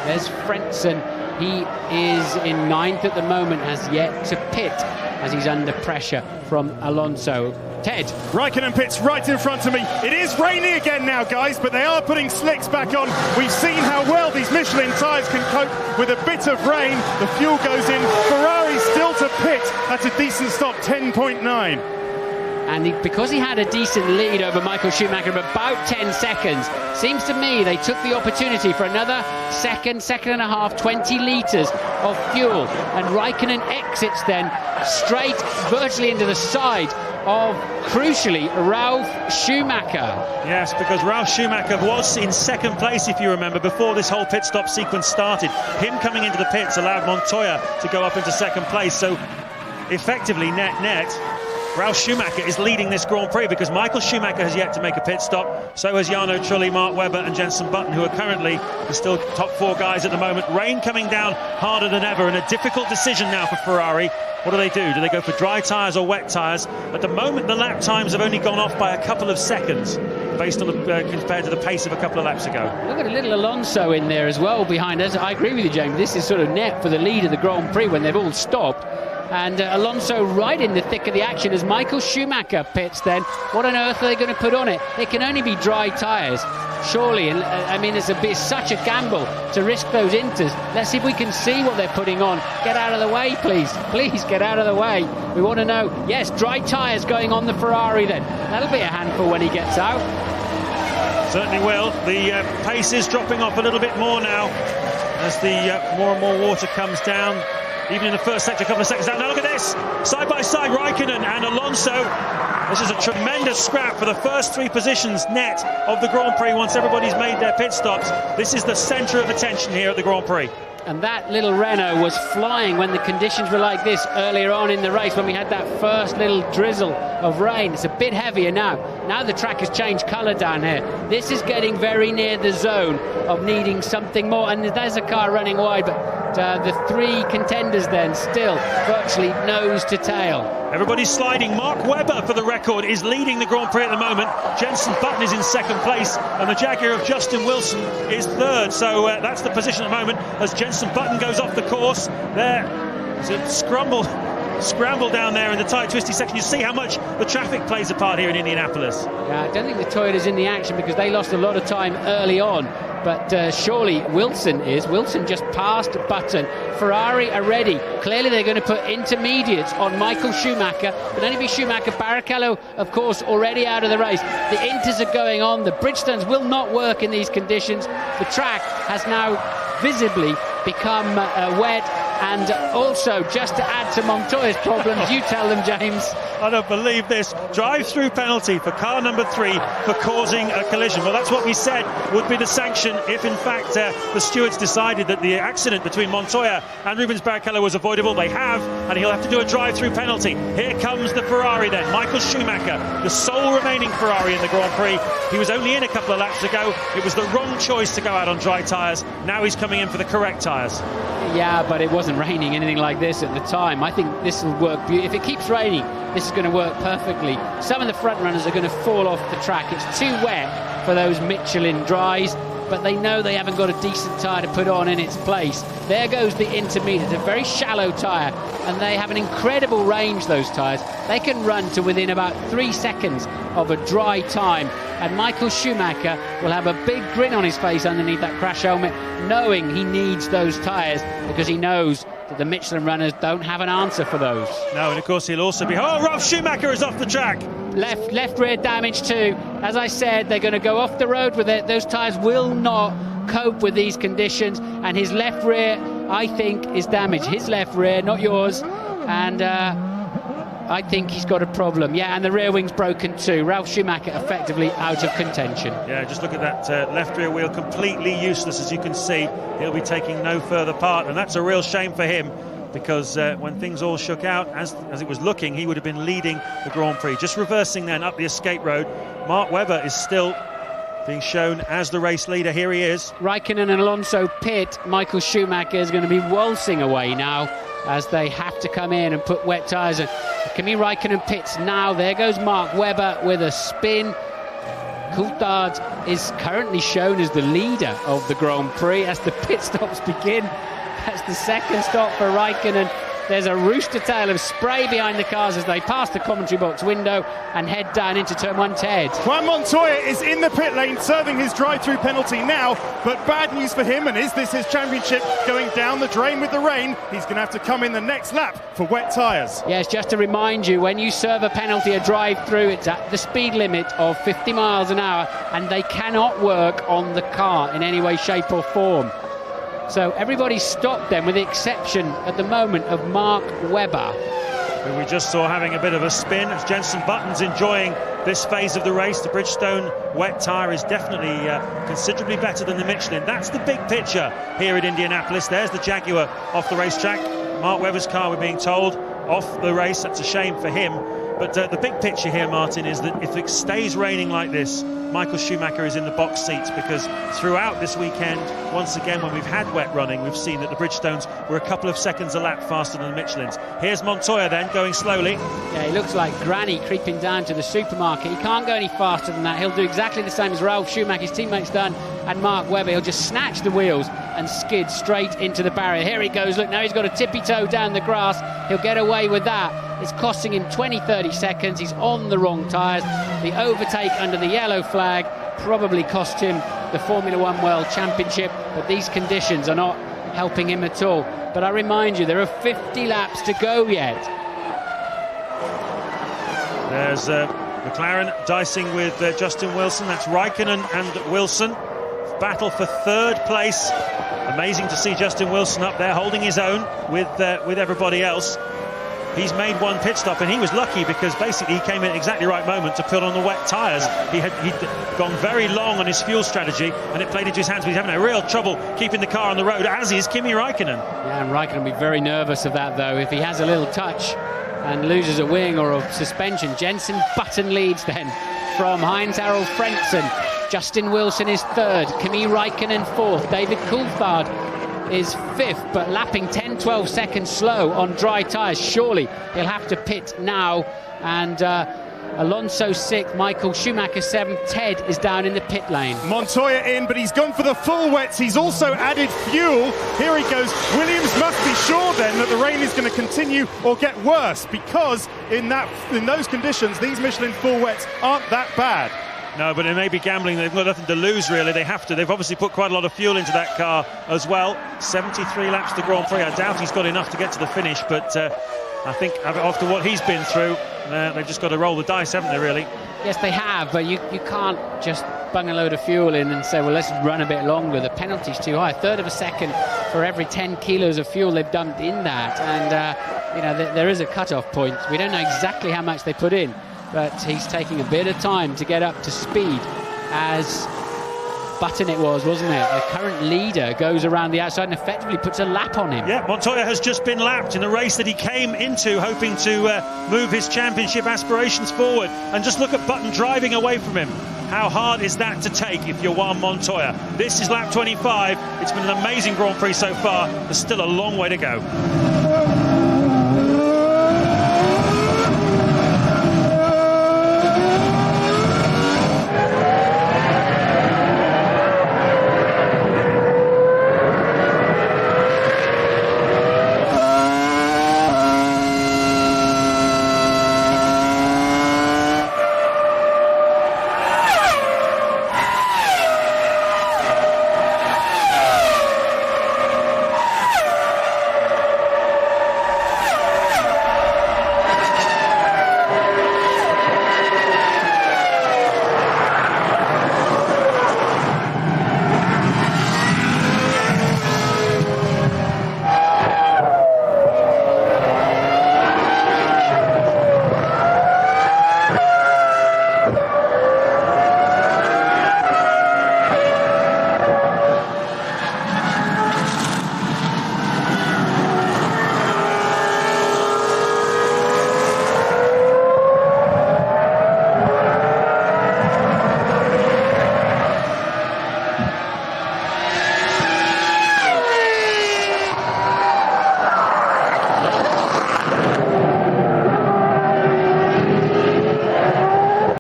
There's Frentzen. He is in 9th at the moment, has yet to pit as he's under pressure from Alonso. Ted. Räikkönen pits right in front of me. It is raining again now, guys, but they are putting slicks back on. We've seen how well these Michelin tyres can cope with a bit of rain. The fuel goes in. Ferrari still to pit. That's a decent stop, 10.9. And because he had a decent lead over Michael Schumacher of about 10 seconds, seems to me they took the opportunity for another second and a half, 20 litres of fuel. And Räikkönen exits then straight virtually into the side of, crucially, Ralf Schumacher. Yes, because Ralf Schumacher was in second place, if you remember, before this whole pit stop sequence started. Him coming into the pits allowed Montoya to go up into second place. So effectively, net, Ralf Schumacher is leading this Grand Prix because Michael Schumacher has yet to make a pit stop. So has Jarno Trulli, Mark Webber and Jenson Button, who are currently the still top 4 guys at the moment. Rain coming down harder than ever, and a difficult decision now for Ferrari. What do? Do they go for dry tyres or wet tyres? At the moment, the lap times have only gone off by a couple of seconds based on compared to the pace of a couple of laps ago. Look at a little Alonso in there as well behind us. I agree with you, James. This is sort of net for the lead of the Grand Prix when they've all stopped. And Alonso right in the thick of the action as Michael Schumacher pits then. What on earth are they going to put on it? It can only be dry tyres, surely. And I mean, it's such a gamble to risk those inters. Let's see if we can see what they're putting on. Get out of the way, please. Please get out of the way. We want to know. Yes, dry tyres going on the Ferrari then. That'll be a handful when he gets out. Certainly will. The pace is dropping off a little bit more now as the more and more water comes down. Even in the first sector, a couple of seconds down. Now look at this, side by side, Räikkönen and Alonso. This is a tremendous scrap for the first 3 positions net of the Grand Prix once everybody's made their pit stops. This is the centre of attention here at the Grand Prix. And that little Renault was flying when the conditions were like this earlier on in the race, when we had that first little drizzle of rain. It's a bit heavier now. Now the track has changed colour down here. This is getting very near the zone of needing something more. And there's a car running wide, but the 3 contenders then still virtually nose to tail. Everybody's sliding. Mark Webber, for the record, is leading the Grand Prix at the moment. Jenson Button is in second place, and the Jaguar of Justin Wilson is third. So that's the position at the moment as Jenson Button goes off the course. There's a scramble down there in the tight, twisty section. You see how much the traffic plays a part here in Indianapolis. Yeah, I don't think the Toyota's in the action because they lost a lot of time early on. But surely Wilson is. Wilson just passed Button. Ferrari are ready. Clearly they're going to put intermediates on Michael Schumacher. But only be Schumacher. Barrichello, of course, already out of the race. The inters are going on. The Bridgestones will not work in these conditions. The track has now visibly become wet. And also, just to add to Montoya's problems, you tell them, James. I don't believe this. Drive-through penalty for car number 3 for causing a collision. Well, that's what we said would be the sanction if, in fact, the stewards decided that the accident between Montoya and Rubens Barrichello was avoidable. They have, and he'll have to do a drive-through penalty. Here comes the Ferrari then. Michael Schumacher, the sole remaining Ferrari in the Grand Prix. He was only in a couple of laps ago. It was the wrong choice to go out on dry tyres. Now he's coming in for the correct tyres. Yeah, but it wasn't raining anything like this at the time. I think this will work beautifully. If it keeps raining, this is going to work perfectly. Some of the front runners are going to fall off the track. It's too wet for those Michelin dries, but they know they haven't got a decent tyre to put on in its place. There goes the intermediate, a very shallow tyre, and they have an incredible range, those tyres. They can run to within about 3 seconds of a dry time, and Michael Schumacher will have a big grin on his face underneath that crash helmet, knowing he needs those tyres because he knows that the Michelin runners don't have an answer for those. No, and of course he'll also be... Oh, Ralf Schumacher is off the track. Left rear damage too. As I said, they're going to go off the road with it. Those tyres will not cope with these conditions, and his left rear, I think, is damaged. His left rear, not yours, and I think he's got a problem. Yeah, and the rear wing's broken too. Ralf Schumacher effectively out of contention. Yeah, just look at that left rear wheel, completely useless, as you can see. He'll be taking no further part, and that's a real shame for him, because when things all shook out, as it was looking, he would have been leading the Grand Prix. Just reversing then up the escape road. Mark Webber is still being shown as the race leader. Here he is. Räikkönen and Alonso pit. Michael Schumacher is going to be waltzing away now as they have to come in and put wet tyres on. Kimi Räikkönen pits now. There goes Mark Webber with a spin. Coulthard is currently shown as the leader of the Grand Prix as the pit stops begin. That's the second stop for Räikkönen. There's a rooster tail of spray behind the cars as they pass the commentary box window and head down into turn 1, Ted. Juan Montoya is in the pit lane serving his drive-through penalty now, but bad news for him, and is this his championship going down the drain with the rain? He's going to have to come in the next lap for wet tyres. Yes, just to remind you, when you serve a penalty, a drive-through, it's at the speed limit of 50 miles an hour, and they cannot work on the car in any way, shape or form. So everybody's stopped then, with the exception at the moment of Mark Webber, who we just saw having a bit of a spin. As Jenson Button's enjoying this phase of the race, the Bridgestone wet tyre is definitely considerably better than the Michelin. That's the big picture here at Indianapolis. There's the Jaguar off the racetrack. Mark Webber's car, we're being told, off the race. That's a shame for him. But the big picture here, Martin, is that if it stays raining like this, Michael Schumacher is in the box seats, because throughout this weekend, once again, when we've had wet running, we've seen that the Bridgestones were a couple of seconds a lap faster than the Michelins. Here's Montoya then, going slowly. Yeah, he looks like Granny creeping down to the supermarket. He can't go any faster than that. He'll do exactly the same as Ralf Schumacher, his teammate's done, and Mark Webber. He'll just snatch the wheels and skid straight into the barrier. Here he goes. Look, now he's got a tippy toe down the grass. He'll get away with that. It's costing him 20-30 seconds. He's on the wrong tyres. The overtake under the yellow flag probably cost him the Formula One World Championship, but these conditions are not helping him at all. But I remind you, there are 50 laps to go yet. There's McLaren dicing with Justin Wilson. That's Räikkönen and Wilson. Battle for third place. Amazing to see Justin Wilson up there holding his own with everybody else. He's made one pit stop, and he was lucky because basically he came in at exactly the right moment to put on the wet tyres. He'd gone very long on his fuel strategy, and it played into his hands, but he's having a real trouble keeping the car on the road, as is Kimi Räikkönen. Yeah, and Räikkönen will be very nervous of that, though. If he has a little touch and loses a wing or a suspension, Jenson Button leads then from Heinz-Harald Frentzen. Justin Wilson is third, Kimi Räikkönen fourth, David Coulthard is fifth, but lapping 10-12 seconds slow on dry tyres. Surely he'll have to pit now. And Alonso sixth, Michael Schumacher seventh, Ted is down in the pit lane. Montoya in, but he's gone for the full wets. He's also added fuel. Here he goes. Williams must be sure then that the rain is going to continue or get worse, because in those conditions, these Michelin full wets aren't that bad. No, but it may be gambling. They've got nothing to lose, really. They have to. They've obviously put quite a lot of fuel into that car as well. 73 laps to Grand Prix. I doubt he's got enough to get to the finish, but I think after what he's been through, they've just got to roll the dice, haven't they, really? Yes, they have, but you can't just bung a load of fuel in and say, well, let's run a bit longer. The penalty's too high. A third of a second for every 10 kilos of fuel they've dumped in that. And, there is a cut-off point. We don't know exactly how much they put in, but he's taking a bit of time to get up to speed, as Button it was, wasn't it? The current leader goes around the outside and effectively puts a lap on him. Yeah, Montoya has just been lapped in the race that he came into, hoping to move his championship aspirations forward. And just look at Button driving away from him. How hard is that to take if you're Juan Montoya? This is lap 25. It's been an amazing Grand Prix so far. There's still a long way to go.